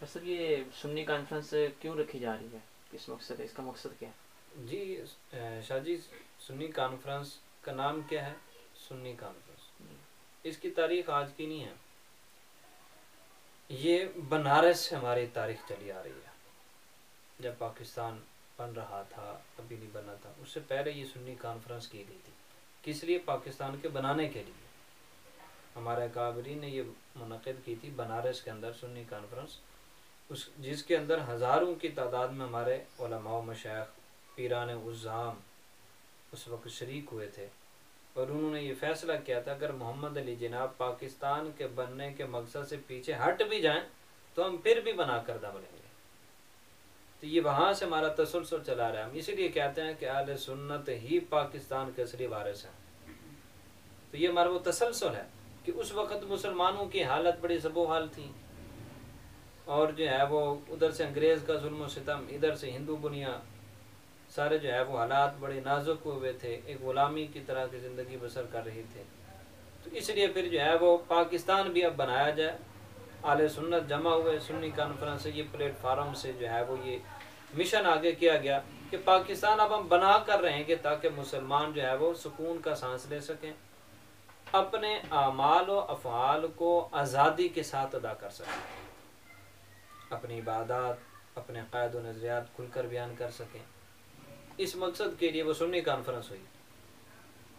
سر یہ سنی کانفرنس کیوں رکھی جا رہی ہے، کس مقصد ہے، اس کا مقصد کیا ہے؟ جی شاہ جی، سنی کانفرنس کا نام کیا ہے؟ سنی کانفرنس، اس کی تاریخ آج کی نہیں ہے، یہ بنارس سے ہماری تاریخ چلی آ رہی ہے۔ جب پاکستان بن رہا تھا، ابھی نہیں بنا تھا، اس سے پہلے یہ سنی کانفرنس کی گئی تھی۔ کس لیے؟ پاکستان کے بنانے کے لیے ہمارے اکابرین نے یہ منعقد کی تھی بنارس کے اندر سنی کانفرنس، جس کے اندر ہزاروں کی تعداد میں ہمارے علماء و مشائخ، پیران عظام اس وقت شریک ہوئے تھے، اور انہوں نے یہ فیصلہ کیا تھا اگر محمد علی جناب پاکستان کے بننے کے مقصد سے پیچھے ہٹ بھی جائیں تو ہم پھر بھی بنا کر دم لیں گے۔ تو یہ وہاں سے ہمارا تسلسل چلا رہا ہے۔ ہم اسی لیے کہتے ہیں کہ اہل سنت ہی پاکستان کے اصلی وارث ہیں۔ تو یہ ہمارا وہ تسلسل ہے کہ اس وقت مسلمانوں کی حالت بڑی زبو حال تھی، اور جو ہے وہ ادھر سے انگریز کا ظلم و ستم، ادھر سے ہندو بنیا، سارے جو ہے وہ حالات بڑے نازک ہوئے تھے، ایک غلامی کی طرح کی زندگی بسر کر رہی تھے۔ تو اس لیے پھر جو ہے وہ پاکستان بھی اب بنایا جائے، اہل سنت جمع ہوئے، سنی کانفرنس سے یہ پلیٹ فارم سے جو ہے وہ یہ مشن آگے کیا گیا کہ پاکستان اب ہم بنا کر رہے ہیں کہ تاکہ مسلمان جو ہے وہ سکون کا سانس لے سکیں، اپنے اعمال و افعال کو آزادی کے ساتھ ادا کر سکیں، اپنی عبادات، اپنے قائد و نظریات کھل کر بیان کر سکیں۔ اس مقصد کے لیے وہ سنی کانفرنس ہوئی۔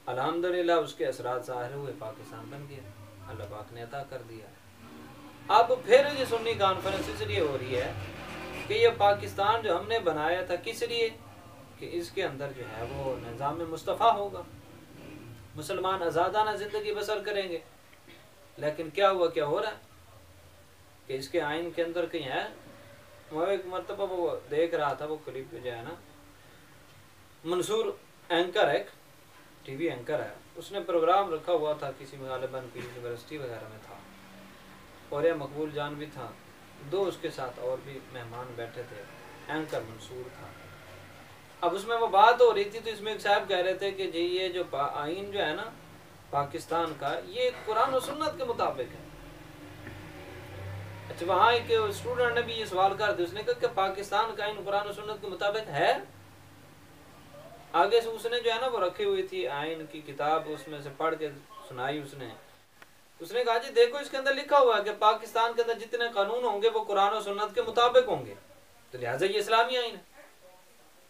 الحمدللہ اس کے اثرات ظاہر ہوئے، پاکستان بن گیا، اللہ پاک نے عطا کر دیا۔ اب پھر یہ سنی کانفرنس اس لیے ہو رہی ہے کہ یہ پاکستان جو ہم نے بنایا تھا کس لیے؟ کہ اس کے اندر جو ہے وہ نظام مصطفیٰ ہوگا، مسلمان آزادانہ زندگی بسر کریں گے۔ لیکن کیا ہوا، کیا ہو رہا ہے کہ اس کے آئین کے اندر کہیں ہے، وہ ایک مرتبہ وہ دیکھ رہا تھا، وہ کلپ جو ہے نا، منصور اینکر، ایک ٹی وی اینکر ہے، اس نے پروگرام رکھا ہوا تھا کسی میں، غالباً کی یونیورسٹی وغیرہ میں تھا، اور یہ مقبول جان بھی تھا، دو اس کے ساتھ اور بھی مہمان بیٹھے تھے، اینکر منصور تھا۔ اب اس میں وہ بات ہو رہی تھی، تو اس میں ایک صاحب کہہ رہے تھے کہ جی یہ جو آئین جو ہے نا پاکستان کا، یہ قرآن و سنت کے مطابق ہے۔ اچھا، وہاں ایک اسٹوڈنٹ نے بھی یہ سوال کر دیا، اس نے کہا کہ پاکستان کا آئین قرآن و سنت کے مطابق ہے؟ آگے سے اس نے جو ہے نا وہ رکھی ہوئی تھی آئین کی کتاب، اس میں سے پڑھ کے سنائی اس نے کہا جی دیکھو اس کے اندر لکھا ہوا ہے کہ پاکستان کے اندر جتنے قانون ہوں گے وہ قرآن و سنت کے مطابق ہوں گے، تو لہٰذا یہ اسلامی آئین ہے۔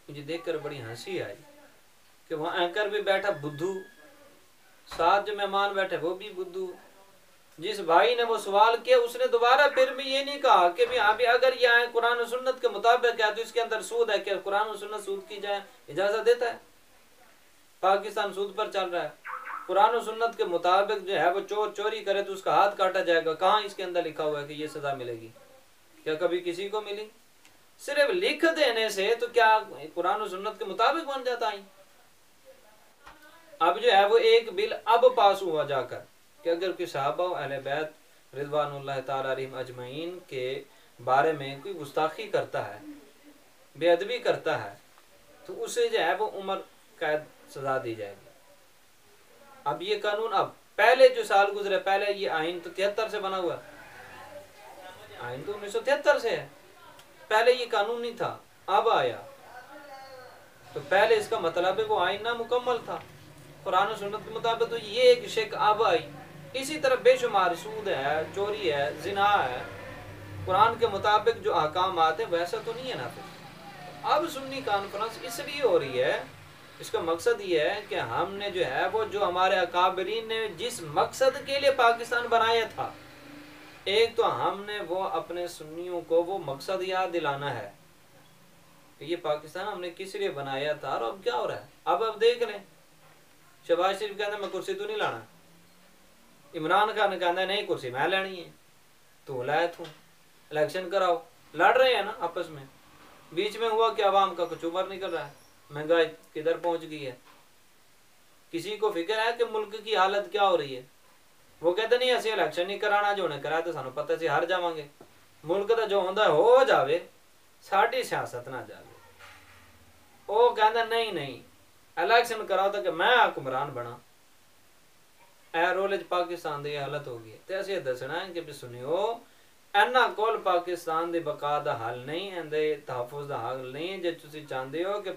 مجھے دیکھ کر بڑی ہنسی آئی کہ وہاں اینکر بھی بیٹھا بدھو، ساتھ جو مہمان بیٹھے وہ بھی بدھو۔ جس بھائی نے وہ سوال کیا اس نے دوبارہ پھر بھی یہ نہیں کہا کہ بھی اگر یہ آئین قرآن و سنت کے مطابق ہے تو اس کے اندر سود ہے، کہ قرآن و سنت سود کی جائے اجازت دیتا ہے؟ پاکستان سود پر چل رہا ہے، قرآن و سنت کے مطابق جو ہے وہ چور چوری کرے تو اس کا ہاتھ کاٹا جائے گا، کہاں اس کے اندر لکھا ہوا ہے کہ یہ سزا ملے گی؟ کیا کبھی کسی کو ملی؟ صرف لکھ دینے سے تو کیا قرآن و سنت کے مطابق بن جاتا ہے؟ اب جو ہے وہ ایک بل اب پاس ہوا جا کر کہ اگر کوئی صحابہ و اہل بیت رضوان اللہ تعالی علیہم اجمعین کے بارے میں کوئی گستاخی کرتا ہے، بے ادبی کرتا ہے، تو اسے جو ہے وہ عمر قید سزا دی جائے گی۔ اب یہ قانون، اب پہلے جو سال گزرے، پہلے یہ آئین تو 73 سے بنا ہوا ہے، آئین تو 1973 سے ہے، پہلے یہ قانون نہیں تھا، اب آیا۔ تو پہلے اس کا مطلب ہے وہ آئین نامکمل تھا، قرآن و سنت کے مطابق، تو یہ ایک شک اب آئی۔ اسی طرح بے شمار سود ہے، چوری ہے، زنا ہے، قرآن کے مطابق جو احکام آتے ہیں ویسا تو نہیں ہے نافذ۔ اب سنی کانفرنس اس لیے ہو رہی ہے، اس کا مقصد یہ ہے کہ ہم نے جو ہے وہ جو ہمارے اکابرین نے جس مقصد کے لیے پاکستان بنایا تھا، ایک تو ہم نے وہ اپنے سنیوں کو وہ مقصد یاد دلانا ہے کہ یہ پاکستان ہم نے کس لیے بنایا تھا، اور اب کیا ہو رہا ہے۔ اب دیکھ لیں، شہباز شریف کہتا ہے میں کرسی تو نہیں لانا، عمران خان کہتا ہے نہیں کرسی میں لینی ہے، تو لائت ہوں، الیکشن کراؤ، لڑ رہے ہیں نا آپس میں۔ بیچ میں ہوا کہ عوام کا کچھ عمر نکل رہا ہے، مہنگائی کدھر پہنچ گئی ہے، کسی کو فکر ہے کہ ملک کی حالت کیا ہو رہی ہے؟ وہ کہتے نہیں اسی الیکشن نہیں کرانا، جو انہیں کرایا تو سانو پتہ سی ہار جاواں گے، ملک دا جو ہوندا ہو جاوے، ساڈی سیاست نہ جاوے۔ وہ کہندا نہیں الیکشن کراؤ تاکہ میں حکمران بنا۔ اے رول پاکستان دی حالت ہو گئی، تے اسی دسنا ہے کہ سنیو ਇਹਨਾਂ ਕੋਲ ਪਾਕਿਸਤਾਨ ਦੀ ਬਕਾ ਦਾ ਹੱਲ ਨਹੀਂ, ਇਹਦੇ ਤਹਫੁਜ਼ ਦਾ ਹੱਲ ਨਹੀਂ। ਜੇ ਤੁਸੀਂ ਚਾਹੁੰਦੇ ਹੋ ਕਿ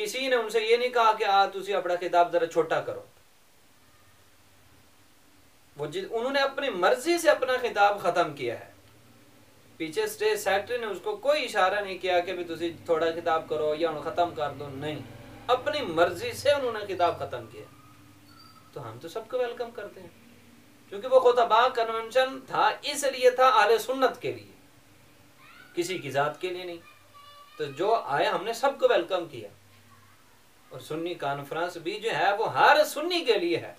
کسی نے ان سے یہ نہیں کہا کہ تسی اپنا خطاب ذرا چھوٹا کرو. انہوں نے اپنی مرضی سے اپنا خطاب ختم کیا ہے. پیچھے اسٹیج سیکرٹری نے اس کو کوئی اشارہ نہیں کیا کہ تسی تھوڑا خطاب کرو یا ختم کر دو. نہیں, اپنی مرضی سے انہوں نے خطاب ختم کیا. تو ہم تو سب کو ویلکم کرتے ہیں, کیونکہ وہ خطبہ کنونشن تھا, اس لیے تھا اہل سنت کے لیے, کسی کی ذات کے لیے نہیں. تو جو آئے ہم نے سب کو ویلکم کیا. اور سنی کانفرنس بھی جو ہے وہ ہر سنی کے لیے ہے,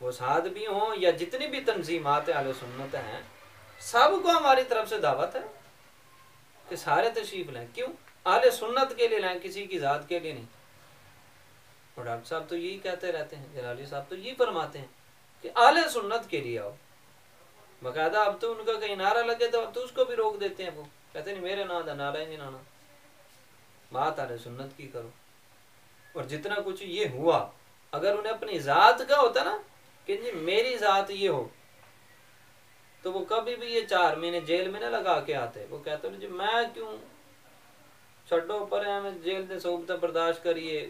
وہ سعد بھی ہوں یا جتنی بھی تنظیمات اہل سنت ہیں, سب کو ہماری طرف سے دعوت ہے کہ سارے تشریف لیں. کیوں؟ اہل سنت کے لیے لیں, کسی کی ذات کے لیے نہیں. اور ڈاکٹر صاحب تو یہی کہتے رہتے ہیں, جلالی صاحب تو یہی فرماتے ہیں کہ اہل سنت کے لیے آؤ. باقاعدہ اب تو ان کا کہیں نعرہ لگے تو اب تو اس کو بھی روک دیتے ہیں. وہ کہتے نہیں میرے نام دا نعرہ ہی نہیں لانا, بات اہل سنت کی کرو. اور جتنا کچھ یہ ہوا, اگر انہیں اپنی ذات کا ہوتا نا کہ جی میری ذات یہ ہو, تو وہ کبھی بھی یہ 4 مہینے جیل میں نہ لگا کے آتے. وہ کہتے ہیں جی میں کیوں, چھڈو پر ہمیں جیل دے صحبتیں برداشت کریے,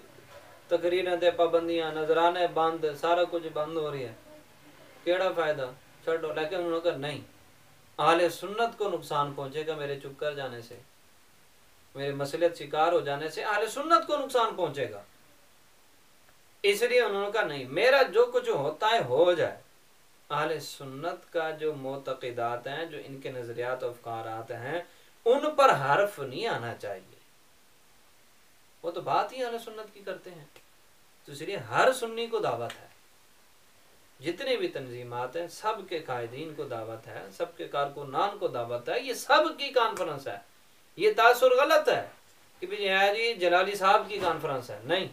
تقریریں تے پابندیاں, نظرانے بند, سارا کچھ بند ہو رہی ہے, کیڑا فائدہ, چھڈو. لیکن انہوں نے کہا نہیں, اہل سنت کو نقصان پہنچے گا میرے چپ کر جانے سے, میرے مصلحت شکار ہو جانے سے اہل سنت کو نقصان پہنچے گا. اس لیے انہوں نے کہا نہیں, میرا جو کچھ ہوتا ہے ہو جائے. اہل سنت کا جو معتقدات ہیں, جو ان کے نظریات و افکارات ہیں, ان پر حرف نہیں آنا چاہیے. وہ تو بات ہی اہل سنت کی کرتے ہیں. تو اس لیے ہر سنی کو دعوت ہے, جتنے بھی تنظیمات ہیں سب کے قائدین کو دعوت ہے, سب کے کارکنان کو دعوت ہے. یہ سب کی کانفرنس ہے. یہ تاثر غلط ہے کہ جی جلالی صاحب کی کانفرنس ہے. نہیں,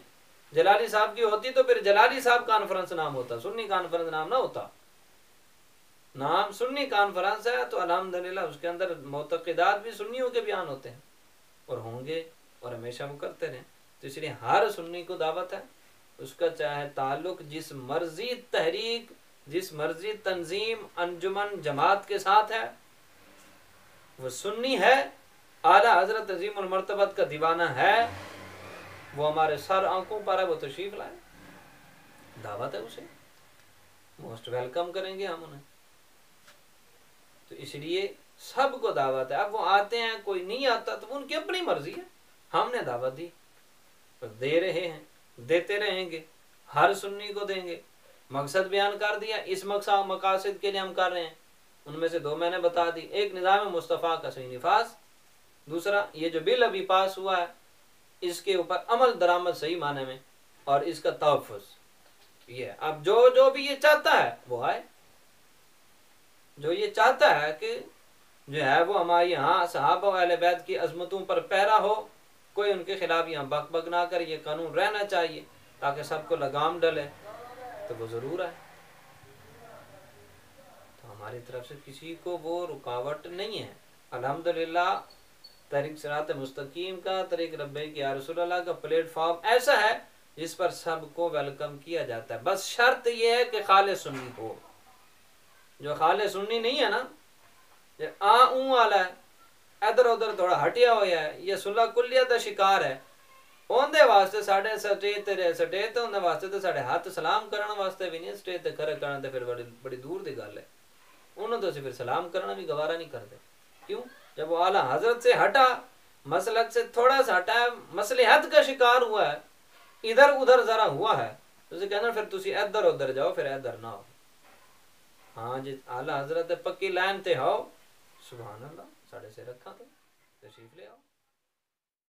جلالی صاحب کی ہوتی تو پھر جلالی صاحب کانفرنس نام ہوتا, سنی کانفرنس نام نہ ہوتا. نام سنی کانفرنس ہے تو الحمدللہ اس کے اندر معتقدات بھی سنیوں کے بیان ہوتے ہیں, اور ہوں گے, اور ہمیشہ وہ کرتے رہیں. تو اس لیے ہر سنی کو دعوت ہے, اس کا چاہے تعلق جس مرضی تحریک, جس مرضی تنظیم, انجمن, جماعت کے ساتھ ہے, وہ سنی ہے, اعلیٰ حضرت عظیم المرتبت کا دیوانہ ہے, وہ ہمارے سر آنکھوں پر ہے, وہ تشریف لائے, دعوت ہے اسے, موسٹ ویلکم کریں گے ہم انہیں. تو اس لیے سب کو دعوت ہے. اب وہ آتے ہیں, کوئی نہیں آتا تو ان کی اپنی مرضی ہے. ہم نے دعوت دی, دے رہے ہیں, دیتے رہیں گے, ہر سنی کو دیں گے. مقصد بیان کر دیا, اس مقاصد کے لیے ہم کر رہے ہیں. ان میں سے 2 میں نے بتا دی. ایک نظام مصطفیٰ کا صحیح نفاذ, دوسرا یہ جو بل ابھی پاس ہوا ہے اس کے اوپر عمل درآمد صحیح معنی میں, اور اس کا تحفظ. یہ اب جو بھی یہ چاہتا ہے وہ آئے, جو یہ چاہتا ہے کہ جو ہے وہ ہمارے یہاں صحابہ و اہل بیت کی عظمتوں پر پیرا ہو, کوئی ان کے خلاف یہاں بک بک نہ کرے, یہ قانون رہنا چاہیے تاکہ سب کو لگام ڈلے, تو وہ ضرور ہے. تو ہماری طرف سے کسی کو وہ رکاوٹ نہیں ہے. الحمدللہ طریق صراط مستقیم کا, طریق لبیک یا رسول اللہ کا پلیٹ فارم ایسا ہے جس پر سب کو ویلکم کیا جاتا ہے. بس شرط یہ ہے کہ خالص سنی ہو. جو خالص سنی نہیں ہے نا, جو اون والا ہے, ادھر ادھر تھوڑا ہٹیا ہوا ہے, یہ صلح کلیہ دا شکار ہے, اندے واسطے ساڈے سٹیج تے رہ سٹیج تے اندے واسطے تے ساڈے ہاتھ سلام کرن واسطے بھی نہیں, سٹیج تے کھڑے کرن تے پھر بڑی دور دی گل ہے. انہوں تو پھر سلام کرنا بھی گوارا نہیں کرتے. کیوں؟ جب وہ اعلیٰ حضرت سے ہٹا, مسلک سے تھوڑا سا ہٹا ہے, مصلحت کا شکار ہوا ہے, ادھر ادھر ذرا ہوا ہے, تو اسے کہنا پھر تسی ادھر ادھر جاؤ, پھر ادھر نہ ہو. ہاں جی اعلیٰ حضرت پکی لائن تے ہو, سبحان اللہ, ساڑھے سے رکھا تو تشریف لے آؤ.